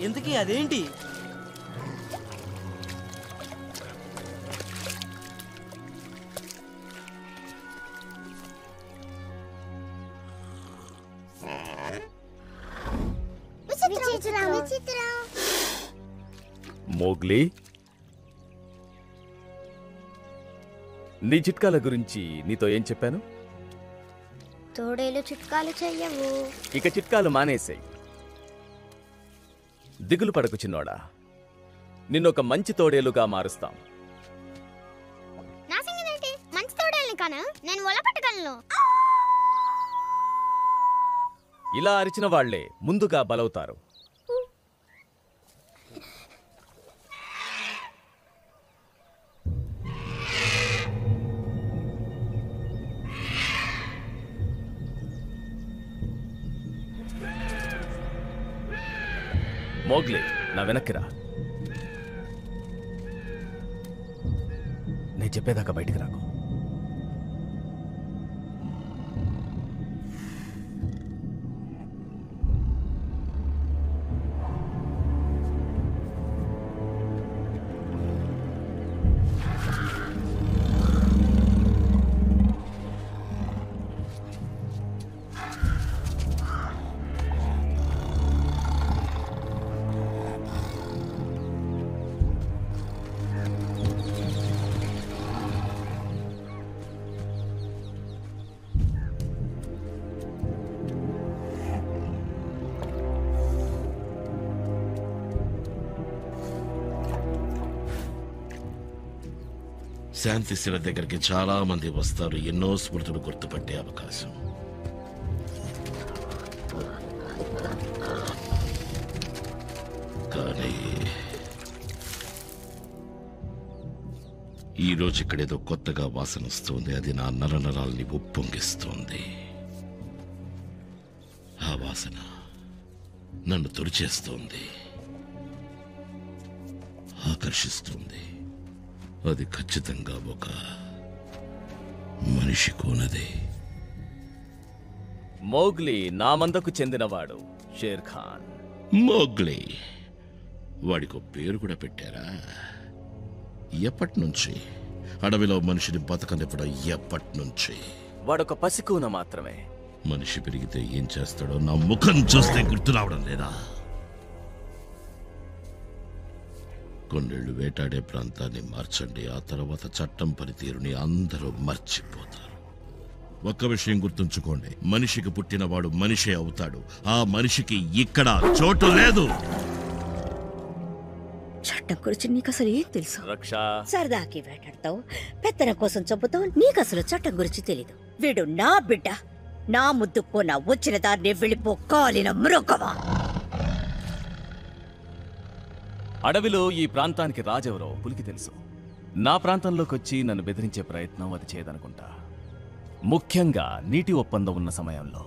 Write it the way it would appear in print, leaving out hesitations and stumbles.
ఎందుకీ అదేంటి? మోగ్లీ, నీ చిట్కాల గురించి నీతో ఏం చెప్పాను? తోడేలు చిట్కాలు చెయ్యవు. ఇక చిట్కాలు మానేసాయి. దిగులు పడకు చిన్నోడా, నిన్నొక మంచి తోడేలుగా మారుస్తాం. నా సంగతి మంచి తోడేల్ని కాను, నేను ఒల పట్టగలను. ఇలా అరిచిన వాళ్లే ముందుగా బలవుతారు. మోగ్లీ, నా వెనక్కిరా. నేను చెప్పేదాకా బయటికి రాకు. శాంతిశిల దగ్గరికి చాలా మంది వస్తారు, ఎన్నో స్మృతులు గుర్తుపట్టే అవకాశం. కానీ ఈరోజు ఇక్కడేదో కొత్తగా వాసన వస్తుంది. అది నా నరనరాల్ని ఉప్పొంగిస్తోంది. ఆ వాసన నన్ను తుడిచేస్తోంది, ఆకర్షిస్తుంది. అది ఖచ్చితంగా ఒక మనిషి కోనది. మోగ్లీ నా మందకు చెందినవాడు, షేర్ ఖాన్. మోగ్లీ, వాడికి పేరు కూడా పెట్టారా? ఎప్పటి నుంచి? అడవిలో మనిషిని బతకనివ్వడం ఎప్పటి నుంచి? వాడొక పసికూన మాత్రమే. మనిషి పెరిగితే ఏం చేస్తాడో నా ముఖం చూస్తే గుర్తు రావడం లేదా? కొన్నేళ్లు వేటాడే ప్రాంతాన్ని మార్చండి, ఆ తర్వాత చట్టం పనితీరుని అందరూ మర్చిపోతారు. ఒక్క విషయం గుర్తుంచుకోండి, మనిషికి పుట్టినవాడు మనిషే అవుతాడు. ఆ మనిషికి ఇక్కడ చోటు లేదు. చట్టం గురించి నీకు అసలు ఏం తెలుసు? రక్ష, సరదాకి వేటాడతావు, పెత్తన కోసం చంపుతావు. నీకు అసలు చట్టం గురించి తెలీదు. వీడు నా బిడ్డ, నా ముద్దుకోన వచ్చిన దాన్ని వెళ్ళిపో, కాలిన మృగవా. అడవిలో ఈ ప్రాంతానికి రాజెవరో పులికి తెలుసు. నా ప్రాంతంలోకి వచ్చి నన్ను బెదిరించే ప్రయత్నం అది చేయదనుకుంటా. ముఖ్యంగా నీటి ఒప్పందం ఉన్న సమయంలో.